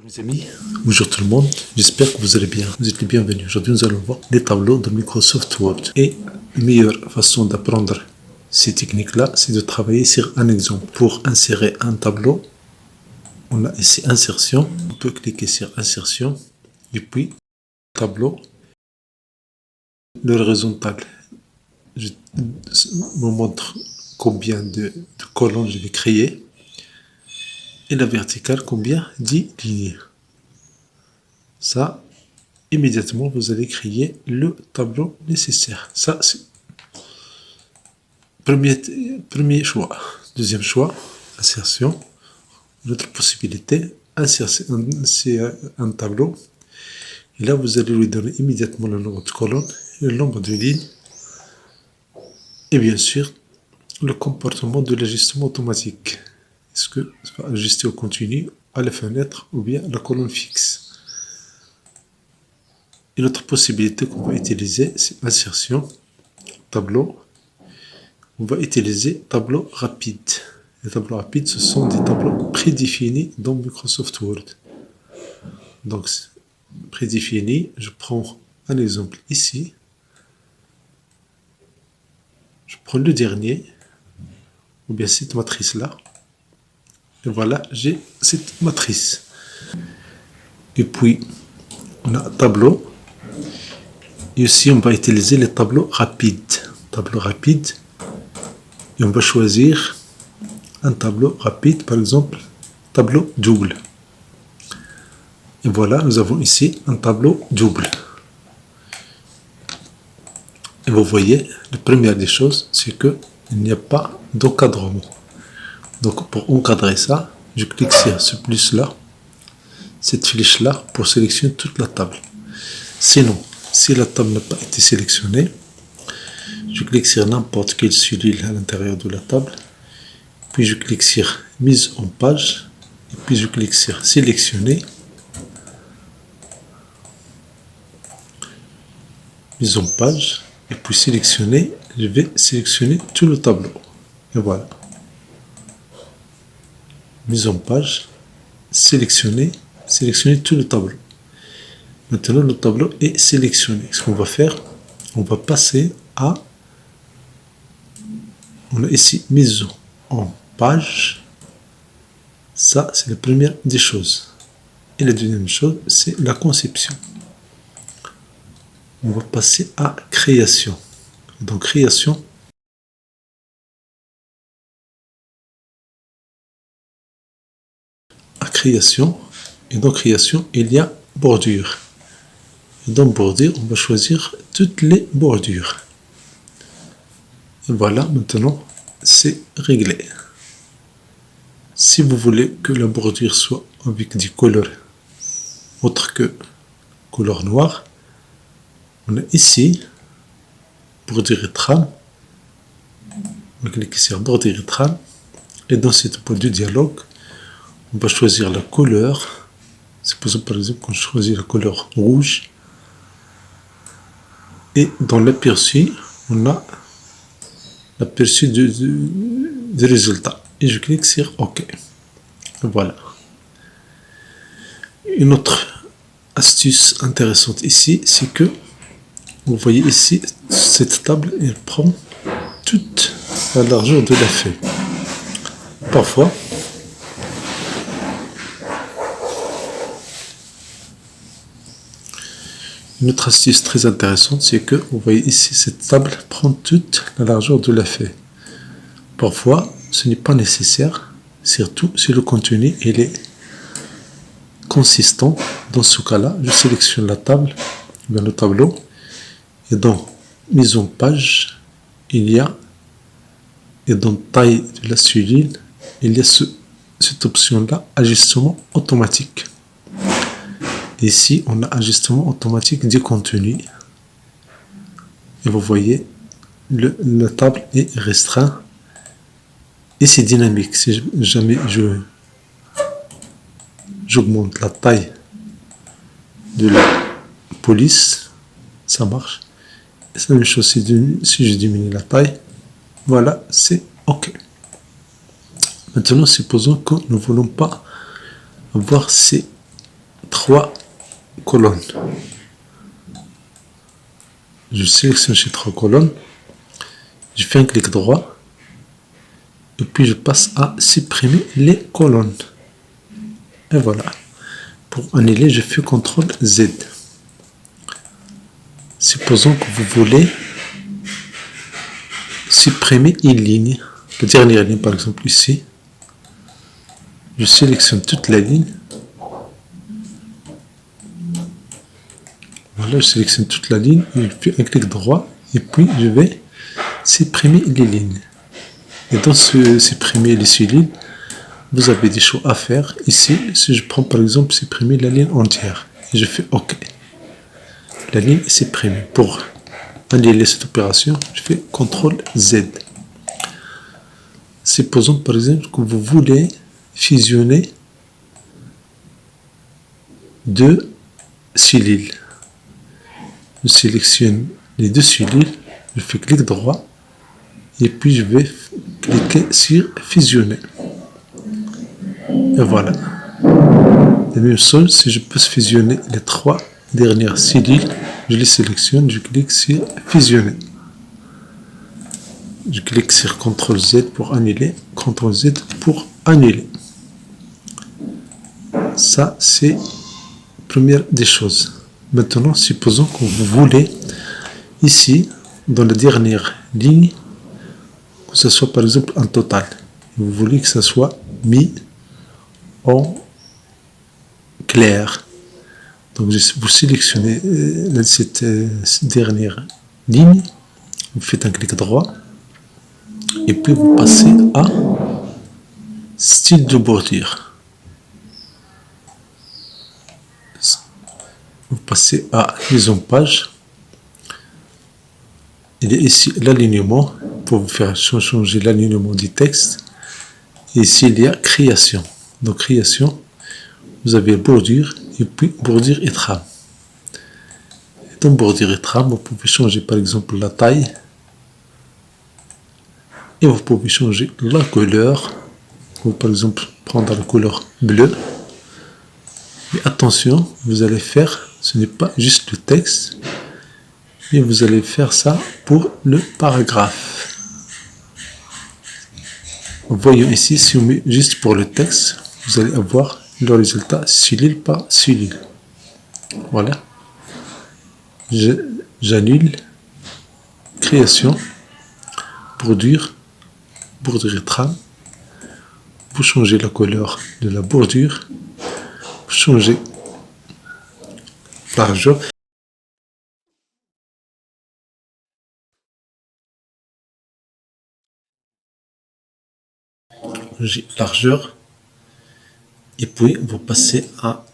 Bonjour mes amis, bonjour tout le monde, j'espère que vous allez bien, vous êtes les bienvenus. Aujourd'hui nous allons voir les tableaux de Microsoft Word. Et la meilleure façon d'apprendre ces techniques-là, c'est de travailler sur un exemple. Pour insérer un tableau, on a ici insertion, on peut cliquer sur insertion, et puis tableau, l'horizontal. Je vous montre combien de colonnes je vais créer. Et la verticale, combien? 10 lignes. Ça, immédiatement, vous allez créer le tableau nécessaire. Ça, c'est premier choix. Deuxième choix, insertion. L'autre possibilité, c'est un tableau. Et là, vous allez lui donner immédiatement le nombre de colonnes, le nombre de lignes. Et bien sûr, le comportement de l'ajustement automatique. Est-ce que ça va ajuster au continu, à la fenêtre ou bien à la colonne fixe? Une autre possibilité qu'on va utiliser, c'est insertion, tableau. On va utiliser tableau rapide. Les tableaux rapides, ce sont des tableaux prédéfinis dans Microsoft Word. Donc, prédéfini, je prends un exemple ici. Je prends le dernier, ou bien cette matrice-là. Et voilà, j'ai cette matrice. Et puis, on a un tableau. Et aussi, on va utiliser les tableaux rapides. Tableau rapide. Et on va choisir un tableau rapide, par exemple, tableau double. Et voilà, nous avons ici un tableau double. Et vous voyez, la première des choses, c'est qu'il n'y a pas d'encadrement. Donc, pour encadrer ça, je clique sur ce plus-là, cette flèche-là, pour sélectionner toute la table. Sinon, si la table n'a pas été sélectionnée, je clique sur n'importe quelle cellule à l'intérieur de la table, puis je clique sur mise en page, et puis je clique sur sélectionner, mise en page, et puis sélectionner, je vais sélectionner tout le tableau. Et voilà. Mise en page, sélectionner tout le tableau. Maintenant, le tableau est sélectionné. Ce qu'on va faire, on va passer à... On a ici mise en page. Ça, c'est la première des choses. Et la deuxième chose, c'est la conception. On va passer à création. Donc, création. Et dans création, il y a bordure. Et dans bordure, on va choisir toutes les bordures. Et voilà, maintenant, c'est réglé. Si vous voulez que la bordure soit avec des couleurs autres que couleur noire, on a ici bordure et trame. On va cliquer sur bordure et trame. Et dans cette boîte de dialogue, on va choisir la couleur. C'est possible par exemple qu'on choisit la couleur rouge. Et dans l'aperçu, on a l'aperçu du résultat. Et je clique sur OK. Voilà. Une autre astuce intéressante ici, c'est que vous voyez ici, cette table, elle prend toute la largeur de la feuille. Parfois, une autre astuce très intéressante, c'est que vous voyez ici, cette table prend toute la largeur de la feuille. Parfois, ce n'est pas nécessaire, surtout si le contenu il est consistant. Dans ce cas-là, je sélectionne la table, bien le tableau, et dans mise en page, il y a, et dans taille de la cellule, il y a cette option-là, ajustement automatique. Ici, on a ajustement automatique du contenu. Et vous voyez, la table est restreinte. Et c'est dynamique. Si jamais j'augmente la taille de la police, ça marche. C'est la même chose si je diminue la taille. Voilà, c'est OK. Maintenant, supposons que nous ne voulons pas avoir ces trois colonnes. Je sélectionne ces trois colonnes, je fais un clic droit, et puis je passe à supprimer les colonnes. Et voilà. Pour annuler, je fais CTRL Z. Supposons que vous voulez supprimer une ligne, la dernière ligne par exemple ici. Je sélectionne toute la ligne. Voilà, je sélectionne toute la ligne, je fais un clic droit et puis je vais supprimer les lignes. Et dans ce supprimer les lignes, vous avez des choix à faire. Ici, si je prends par exemple supprimer la ligne entière, et je fais OK. La ligne est supprimée. Pour annuler cette opération, je fais CTRL Z. Supposons par exemple que vous voulez fusionner deux cellules. Je sélectionne les deux cellules, je fais clic droit et puis je vais cliquer sur fusionner. Et voilà. La même chose, si je peux fusionner les trois dernières cellules, je les sélectionne, je clique sur fusionner. Je clique sur CTRL Z pour annuler, CTRL Z pour annuler. Ça, c'est la première des choses. Maintenant, supposons que vous voulez, ici, dans la dernière ligne, que ce soit par exemple un total. Vous voulez que ce soit mis en clair. Donc, vous sélectionnez cette dernière ligne, vous faites un clic droit, et puis vous passez à style de bordure. Vous passez à mise en page. Il y a ici l'alignement pour vous faire changer l'alignement du texte. Et ici il y a création. Donc création, vous avez bordure et puis bordure et trame. Et dans bordure et trame, vous pouvez changer par exemple la taille. Et vous pouvez changer la couleur. Vous par exemple prendre la couleur bleue. Mais attention, vous allez faire, ce n'est pas juste le texte, mais vous allez faire ça pour le paragraphe. Voyons ici, si on met juste pour le texte, vous allez avoir le résultat cellule par cellule. Voilà. J'annule, création, bordure, bordure et trame. Vous changez la couleur de la bordure. Vous changez la largeur. Largeur. Et puis, vous passez à...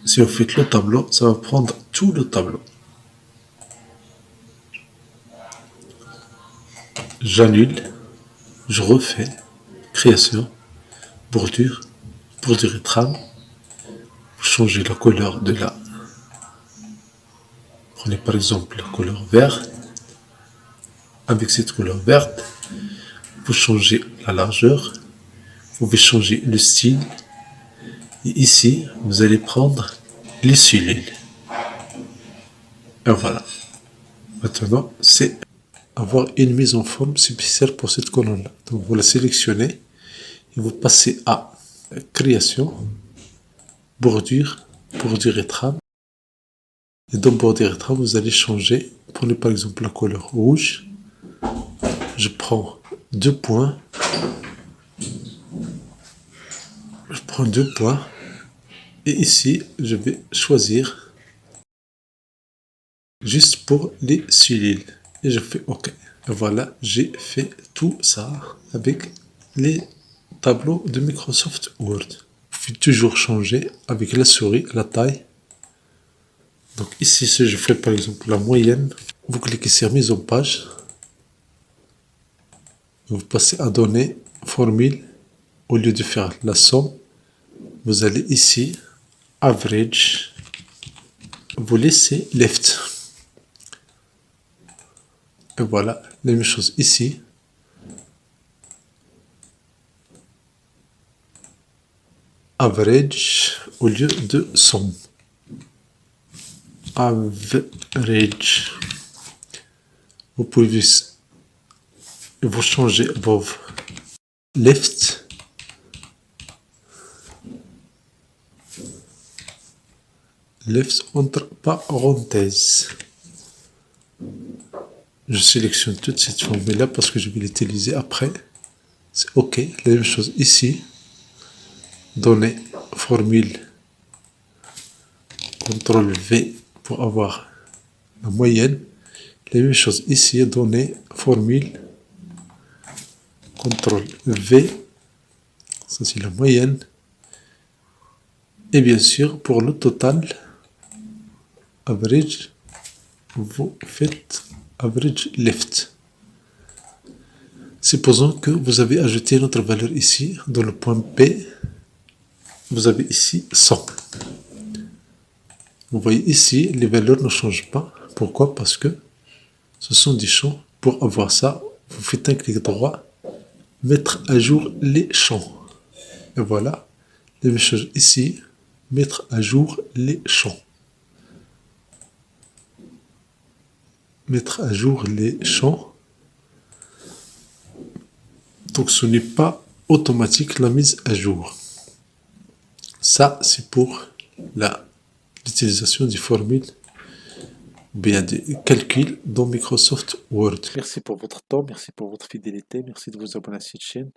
Si vous faites le tableau, ça va prendre tout le tableau. J'annule. Je refais. Création. Bordure. Bordure et trame. Vous changez la couleur de la... Prenez par exemple la couleur verte. Avec cette couleur verte, vous changez la largeur. Vous pouvez changer le style. Et ici, vous allez prendre les cellules. Et voilà. Maintenant, c'est avoir une mise en forme spéciale pour cette colonne-là. Donc, vous la sélectionnez et vous passez à création, bordure, bordure et trame. Et dans bordure et trame, vous allez changer. Prenez par exemple la couleur rouge. Je prends 2 points. Je prends 2 points. Et ici, je vais choisir juste pour les cellules. Et je fais OK. Et voilà, j'ai fait tout ça avec les tableaux de Microsoft Word. Vous pouvez toujours changer avec la souris la taille. Donc ici, si je fais par exemple la moyenne, vous cliquez sur mise en page. Vous passez à donner formule. Au lieu de faire la somme, vous allez ici, average, vous laissez left. Et voilà, la même chose ici. average au lieu de somme. Average. Vous pouvez vous changer vos left. Left entre parenthèses. Je sélectionne toute cette formule-là parce que je vais l'utiliser après. C'est OK. La même chose ici. Donner formule. CTRL V pour avoir la moyenne. La même chose ici. Donner formule. CTRL V. Ça c'est la moyenne. Et bien sûr, pour le total, average, vous faites average left. Supposons que vous avez ajouté notre valeur ici, dans le point P, vous avez ici 100. Vous voyez ici, les valeurs ne changent pas. Pourquoi? Parce que ce sont des champs. Pour avoir ça, vous faites un clic droit, mettre à jour les champs. Et voilà, la même chose ici, mettre à jour les champs. Mettre à jour les champs. Donc ce n'est pas automatique la mise à jour. Ça, c'est pour l'utilisation des formules ou bien des calculs dans Microsoft Word. Merci pour votre temps, merci pour votre fidélité, merci de vous abonner à cette chaîne.